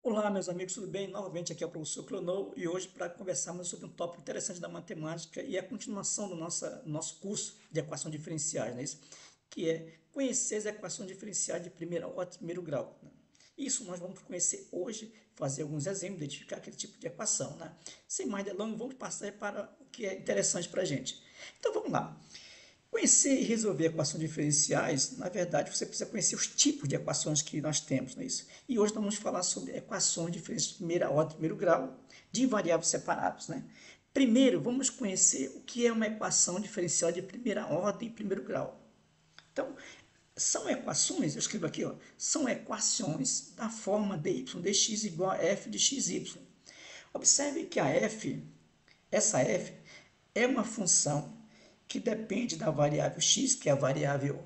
Olá, meus amigos, tudo bem? Novamente aqui é o professor Clonou e hoje para conversarmos sobre um tópico interessante da matemática e a continuação do nosso curso de equações diferenciais, né? Isso, que é conhecer as equações diferenciais de primeira ordem, primeiro grau, né? Isso nós vamos conhecer hoje, fazer alguns exemplos, identificar aquele tipo de equação, né? Sem mais delongas, vamos passar para o que é interessante para a gente. Então vamos lá. Conhecer e resolver equações diferenciais, na verdade, você precisa conhecer os tipos de equações que nós temos, não é isso? E hoje nós vamos falar sobre equações diferenciais de primeira ordem, primeiro grau, de variáveis separados, né? Primeiro, vamos conhecer o que é uma equação diferencial de primeira ordem e primeiro grau. Então, são equações, eu escrevo aqui, ó, são equações da forma dy dx igual a f de xy. Observe que a f, essa f, é uma função que depende da variável x, que é a variável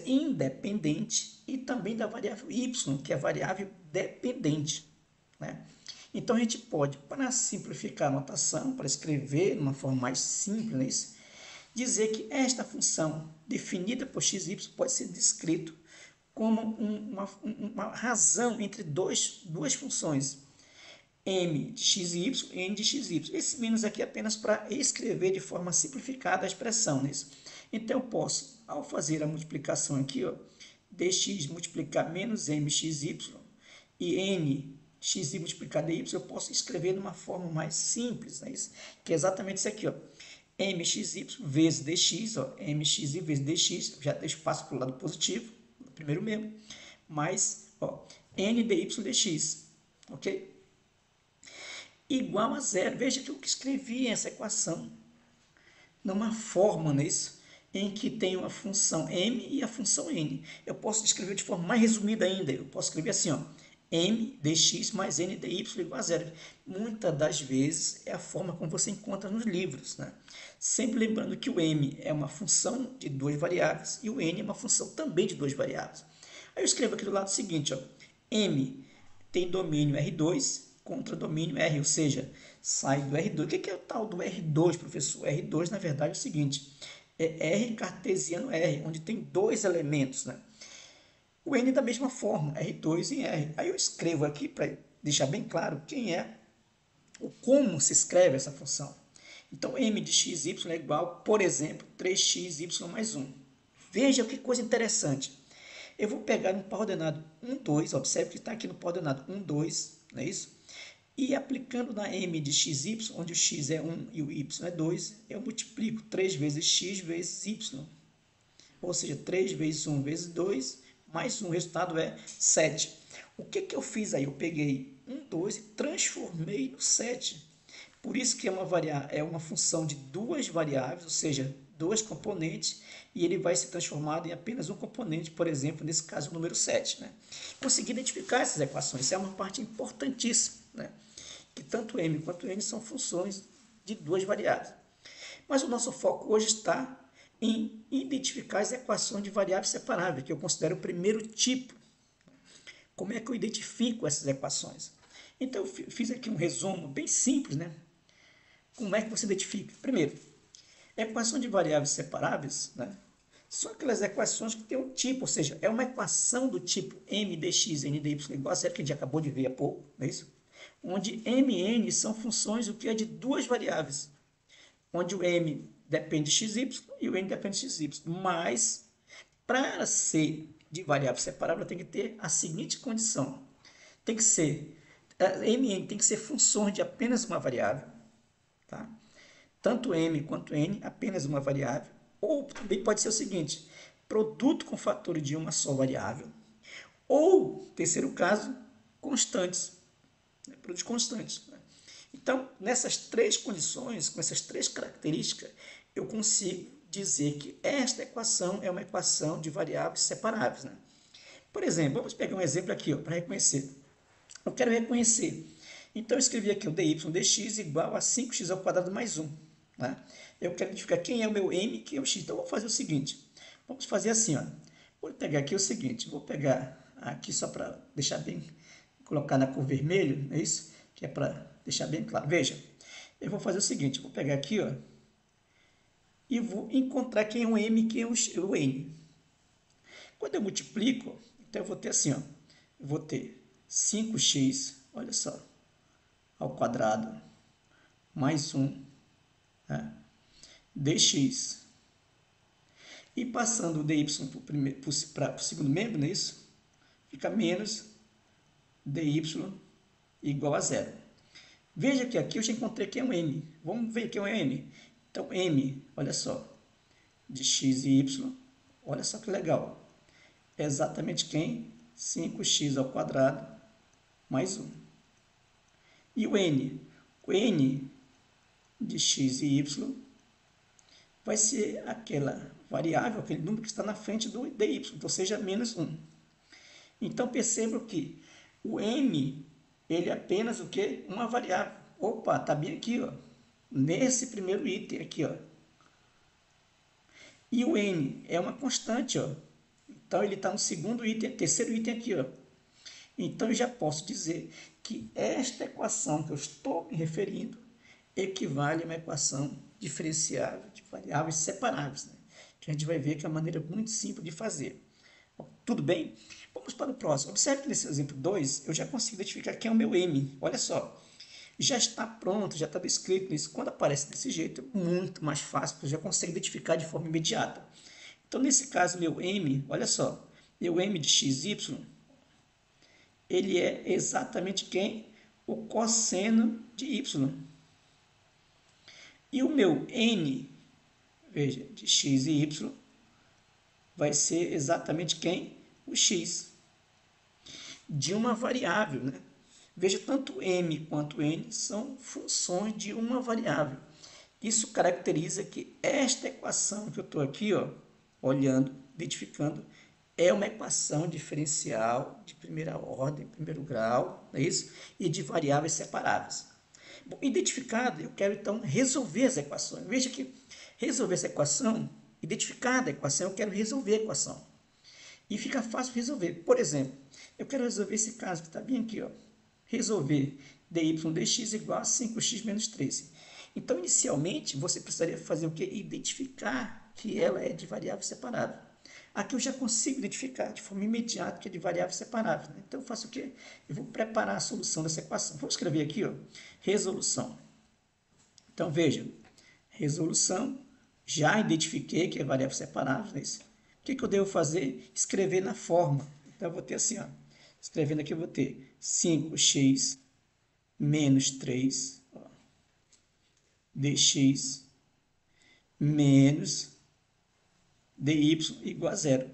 independente, e também da variável y, que é a variável dependente. Né? Então a gente pode, para simplificar a notação, para escrever de uma forma mais simples, dizer que esta função definida por xy pode ser descrito como uma razão entre duas funções, m de xy e n de xy. Esse menos aqui é apenas para escrever de forma simplificada a expressão. Né? Então, eu posso, ao fazer a multiplicação aqui, ó, dx multiplicar menos mxy e n xy multiplicado dy, eu posso escrever de uma forma mais simples, né? Que é exatamente isso aqui, ó. Mxy vezes dx, ó, mxy vezes dx, já deixo espaço para o lado positivo, no primeiro membro, mais ó, n dy dx, ok? Igual a zero. Veja que eu escrevi essa equação numa forma nisso, em que tem uma função m e a função n. Eu posso escrever de forma mais resumida ainda. Eu posso escrever assim, ó, m dx mais n dy igual a zero. Muitas das vezes é a forma como você encontra nos livros. Né? Sempre lembrando que o m é uma função de duas variáveis e o n é uma função também de duas variáveis. Aí eu escrevo aqui do lado seguinte, ó, m tem domínio R2 contra domínio R, ou seja, sai do R2. O que é o tal do R2, professor? R2, na verdade, é o seguinte, é R cartesiano R, onde tem dois elementos, né? O N da mesma forma, R2 em R. Aí eu escrevo aqui para deixar bem claro quem é, o como se escreve essa função. Então, m de xy é igual, por exemplo, 3xy mais 1. Veja que coisa interessante. Eu vou pegar no par ordenado 1, 2, observe que está aqui no par ordenado 1, 2, não é isso? E aplicando na m de xy, onde o x é 1 e o y é 2, eu multiplico 3 vezes x vezes y. Ou seja, 3 vezes 1 vezes 2, mais 1, o resultado é 7. O que eu fiz aí? Eu peguei 1, 2 e transformei no 7. Por isso que é uma função de duas variáveis, ou seja, dois componentes, e ele vai ser transformado em apenas um componente, por exemplo, nesse caso o número 7. Né? Conseguir identificar essas equações, isso é uma parte importantíssima, né? Que tanto m quanto n são funções de duas variáveis. Mas o nosso foco hoje está em identificar as equações de variáveis separáveis, que eu considero o primeiro tipo. Como é que eu identifico essas equações? Então eu fiz aqui um resumo bem simples, né? Como é que você identifica? Primeiro, equação de variáveis separáveis, né? São aquelas equações que têm um tipo, ou seja, é uma equação do tipo m dx n dy igual a zero, que a gente acabou de ver há pouco, não é isso? Onde m e n são funções o que é de duas variáveis, onde o m depende de xy e o n depende de xy. Mas, para ser de variável separável, tem que ter a seguinte condição. Tem que ser, m e n tem que ser funções de apenas uma variável, tá? Tanto m quanto n, apenas uma variável. Ou também pode ser o seguinte, produto com fatores de uma só variável. Ou, terceiro caso, constantes, né? Produtos constantes. Né? Então, nessas três condições, com essas três características, eu consigo dizer que esta equação é uma equação de variáveis separáveis. Né? Por exemplo, vamos pegar um exemplo aqui para reconhecer. Eu quero reconhecer. Então, eu escrevi aqui o dy dx igual a 5x ao quadrado mais 1. Né? Eu quero identificar quem é o meu m e quem é o x. Então, eu vou fazer o seguinte. Vamos fazer assim. Ó. Vou pegar aqui o seguinte. Vou pegar aqui só para deixar bem, colocar na cor vermelho, é isso? Que é para deixar bem claro. Veja, eu vou fazer o seguinte. Vou pegar aqui, ó, e vou encontrar quem é o m e quem é o n. Quando eu multiplico, então eu vou ter assim, ó, eu vou ter 5x, olha só, ao quadrado, mais 1, né, dx. E passando o dy para o segundo membro, não é isso? Fica menos dy igual a zero. Veja que aqui eu já encontrei que é um m. Vamos ver que é um m. Então, m, olha só, de x e y, olha só que legal. É exatamente quem? 5x ao quadrado mais 1. E o n? O n de x e y vai ser aquela variável, aquele número que está na frente do dy, ou seja, menos 1. Então, percebam que o m, ele é apenas o quê? Uma variável. Opa, está bem aqui, ó, nesse primeiro item aqui, ó. E o n é uma constante, ó. Então, ele está no segundo item, terceiro item aqui, ó. Então, eu já posso dizer que esta equação que eu estou me referindo equivale a uma equação diferenciável de variáveis separáveis, né? Que a gente vai ver que é uma maneira muito simples de fazer. Bom, tudo bem? Vamos para o próximo. Observe que nesse exemplo 2, eu já consigo identificar quem é o meu m. Olha só, já está pronto, já está descrito isso. Quando aparece desse jeito, é muito mais fácil, porque eu já consigo identificar de forma imediata. Então, nesse caso, meu m, olha só, meu m de xy, ele é exatamente quem? O cosseno de y. E o meu n, veja, de x e y, vai ser exatamente quem? O x. De uma variável, né? Veja, tanto m quanto n são funções de uma variável. Isso caracteriza que esta equação que eu estou aqui, ó, olhando, identificando, é uma equação diferencial de primeira ordem, primeiro grau, não é isso? E de variáveis separáveis. Bom, identificado, eu quero então resolver as equações. Veja que resolver essa equação, identificada a equação, eu quero resolver a equação. E fica fácil resolver. Por exemplo, eu quero resolver esse caso que está bem aqui, ó. Resolver dy dx igual a 5x menos 13. Então, inicialmente, você precisaria fazer o quê? Identificar que ela é de variável separável. Aqui eu já consigo identificar de forma imediata que é de variável separável, né? Então, eu faço o quê? Eu vou preparar a solução dessa equação. Vou escrever aqui, ó, resolução. Então, veja, resolução, já identifiquei que é variável separável, né? O que eu devo fazer? Escrever na forma. Então, eu vou ter assim, ó, escrevendo aqui, eu vou ter 5x menos 3, ó, dx menos dy igual a zero.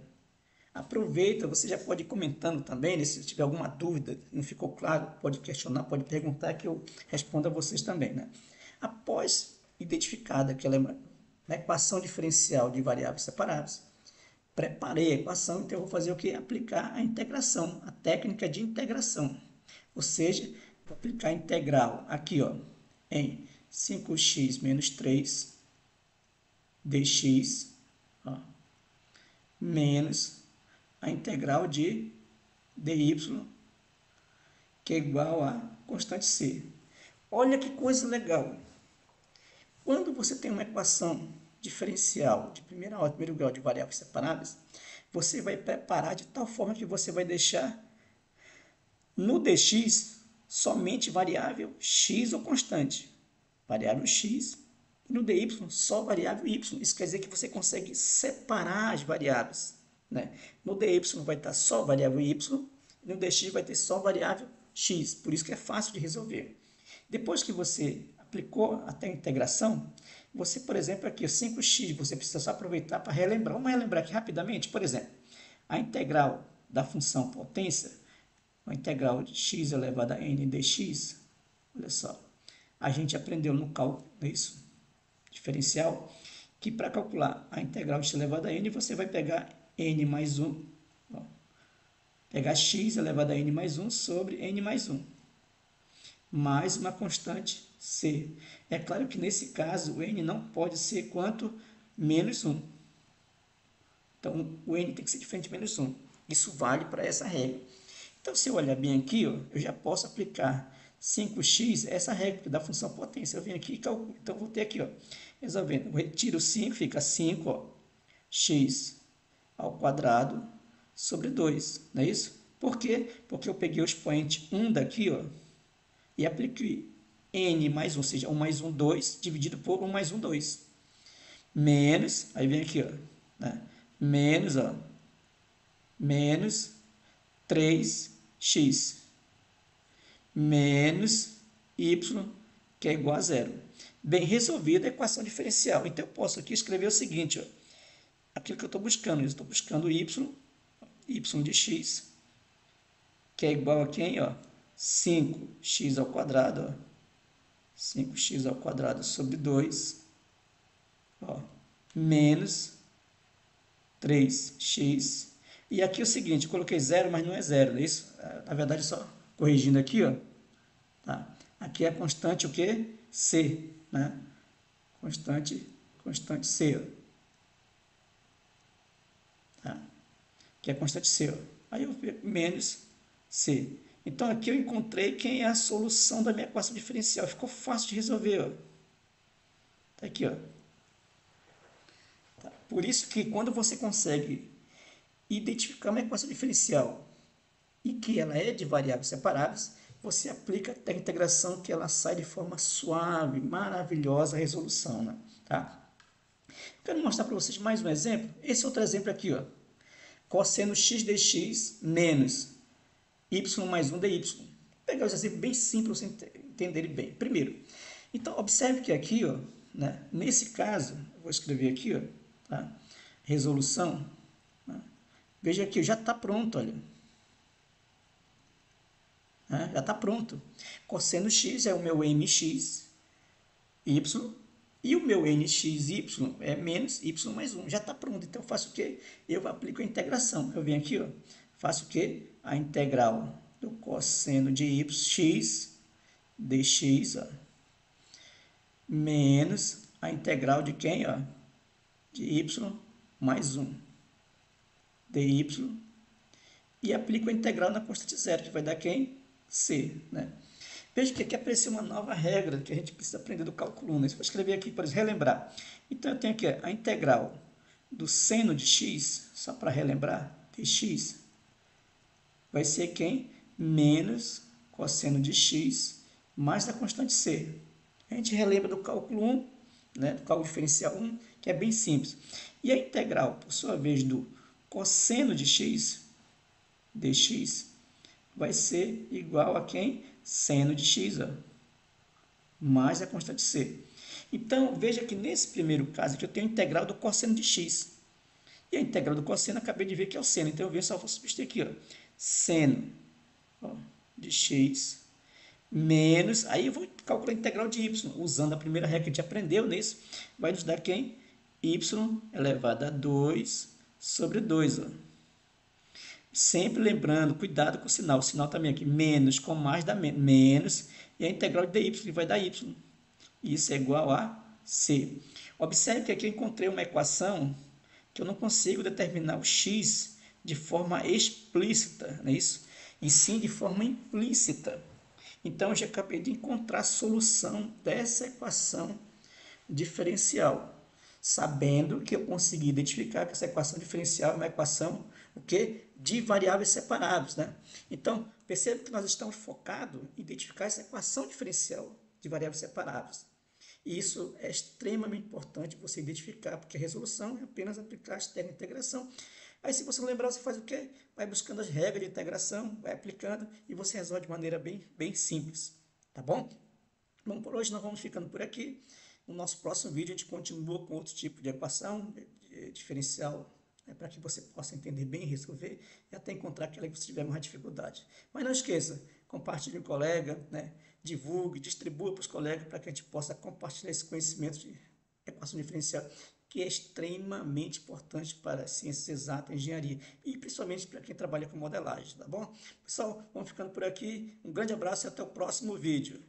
Aproveita, você já pode ir comentando também, né? Se tiver alguma dúvida, não ficou claro, pode questionar, pode perguntar que eu respondo a vocês também, né? Após identificada que ela é uma equação diferencial de variáveis separáveis, preparei a equação, então eu vou fazer o que? Aplicar a integração, a técnica de integração. Ou seja, vou aplicar a integral aqui, ó, em 5x menos 3 dx, ó, menos a integral de dy, que é igual a constante c. Olha que coisa legal. Quando você tem uma equação diferencial de primeira ordem, primeiro grau de variáveis separáveis, você vai preparar de tal forma que você vai deixar no dx somente variável x ou constante. Variável x. E no dy só variável y. Isso quer dizer que você consegue separar as variáveis, né? No dy vai estar só variável y, no dx vai ter só variável x, por isso que é fácil de resolver. Depois que você aplicou até a integração, você, por exemplo, aqui 5x, você precisa só aproveitar para relembrar. Vamos relembrar aqui rapidamente, por exemplo, a integral da função potência, a integral de x elevado a n dx, olha só, a gente aprendeu no cálculo, isso, diferencial, que para calcular a integral de x elevado a n, você vai pegar n mais 1, ó, pegar x elevado a n mais 1 sobre n mais 1, mais uma constante c. É claro que nesse caso o n não pode ser quanto? Menos 1. Então o n tem que ser diferente de menos 1. Isso vale para essa regra. Então, se eu olhar bem aqui, ó, eu já posso aplicar 5x, essa regra da função potência. Eu venho aqui e calculo. Então, eu vou ter aqui, ó, resolvendo. Eu retiro 5, fica 5, ó, x ao quadrado sobre 2, não é isso? Por quê? Porque eu peguei o expoente 1 daqui, ó, e apliquei n mais 1, ou seja, 1 mais 1, 2, dividido por 1 mais 1, 2. Menos, aí vem aqui, ó, né? Menos, ó, menos 3x menos y, que é igual a zero. Bem resolvida a equação diferencial. Então, eu posso aqui escrever o seguinte, ó, aquilo que eu estou buscando. Eu estou buscando y de x, que é igual a quem? Ó, 5x ao quadrado, ó, 5x ao quadrado sobre 2, ó, menos 3x. E aqui é o seguinte, eu coloquei zero, mas não é zero, não é isso? Na verdade, só corrigindo aqui, ó, tá? Aqui é a constante o quê? C, né? Constante C, ó. Tá? Que é a constante C, ó. Aí eu menos C. Então aqui eu encontrei quem é a solução da minha equação diferencial. Ficou fácil de resolver, ó. Tá aqui, ó. Tá? Por isso que quando você consegue identificar uma equação diferencial e que ela é de variáveis separáveis, você aplica a integração que ela sai de forma suave, maravilhosa a resolução, né? Tá? Quero mostrar para vocês mais um exemplo. Esse outro exemplo aqui, ó. Cosseno x dx menos y mais 1 dy. Vou pegar os exemplos bem simples para vocês entenderem bem. Primeiro, então observe que aqui, ó, né, nesse caso, eu vou escrever aqui, ó, tá? Resolução. Né? Veja aqui, já está pronto, olha. Já está pronto. Cosseno x é o meu mx, y, e o meu nxy é menos y mais 1. Já está pronto. Então, eu faço o quê? Eu aplico a integração. Eu venho aqui, ó, faço o quê? A integral do cosseno de x dx, ó, menos a integral de quem? Ó, de y mais 1 dy. E aplico a integral na constante zero, que vai dar quem? C, né? Veja que aqui apareceu uma nova regra que a gente precisa aprender do cálculo 1. Né? Vou escrever aqui para relembrar. Então, eu tenho aqui a integral do seno de x, só para relembrar, dx, vai ser quem? Menos cosseno de x mais a constante c. A gente relembra do cálculo 1, né? Do cálculo diferencial 1, que é bem simples. E a integral, por sua vez, do cosseno de x, dx, vai ser igual a quem? Seno de x, ó, mais a constante c. Então, veja que nesse primeiro caso aqui eu tenho a integral do cosseno de x. E a integral do cosseno, acabei de ver que é o seno. Então, eu venho só vou substituir aqui, ó, seno, ó, de x menos, aí eu vou calcular a integral de y, usando a primeira regra que a gente aprendeu nisso, vai nos dar quem? Y elevado a 2 sobre 2, ó. Sempre lembrando, cuidado com o sinal também aqui, menos com mais dá menos, e a integral de dy, que vai dar y. Isso é igual a c. Observe que aqui eu encontrei uma equação que eu não consigo determinar o x de forma explícita, não é isso? E sim de forma implícita. Então, eu já acabei de encontrar a solução dessa equação diferencial, sabendo que eu consegui identificar que essa equação diferencial é uma equação o quê? De variáveis separáveis, né? Então, perceba que nós estamos focados em identificar essa equação diferencial de variáveis separáveis. E isso é extremamente importante você identificar, porque a resolução é apenas aplicar as técnicas de integração. Aí, se você não lembrar, você faz o quê? Vai buscando as regras de integração, vai aplicando e você resolve de maneira bem simples, tá bom? Bom, por hoje nós vamos ficando por aqui. No nosso próximo vídeo a gente continua com outro tipo de equação diferencial, né, para que você possa entender bem, resolver e até encontrar aquela que você tiver mais dificuldade. Mas não esqueça, compartilhe com o colega, né, divulgue, distribua para os colegas para que a gente possa compartilhar esse conhecimento de equação diferencial, que é extremamente importante para as ciências exatas, engenharia e principalmente para quem trabalha com modelagem, tá bom? Pessoal, vamos ficando por aqui. Um grande abraço e até o próximo vídeo.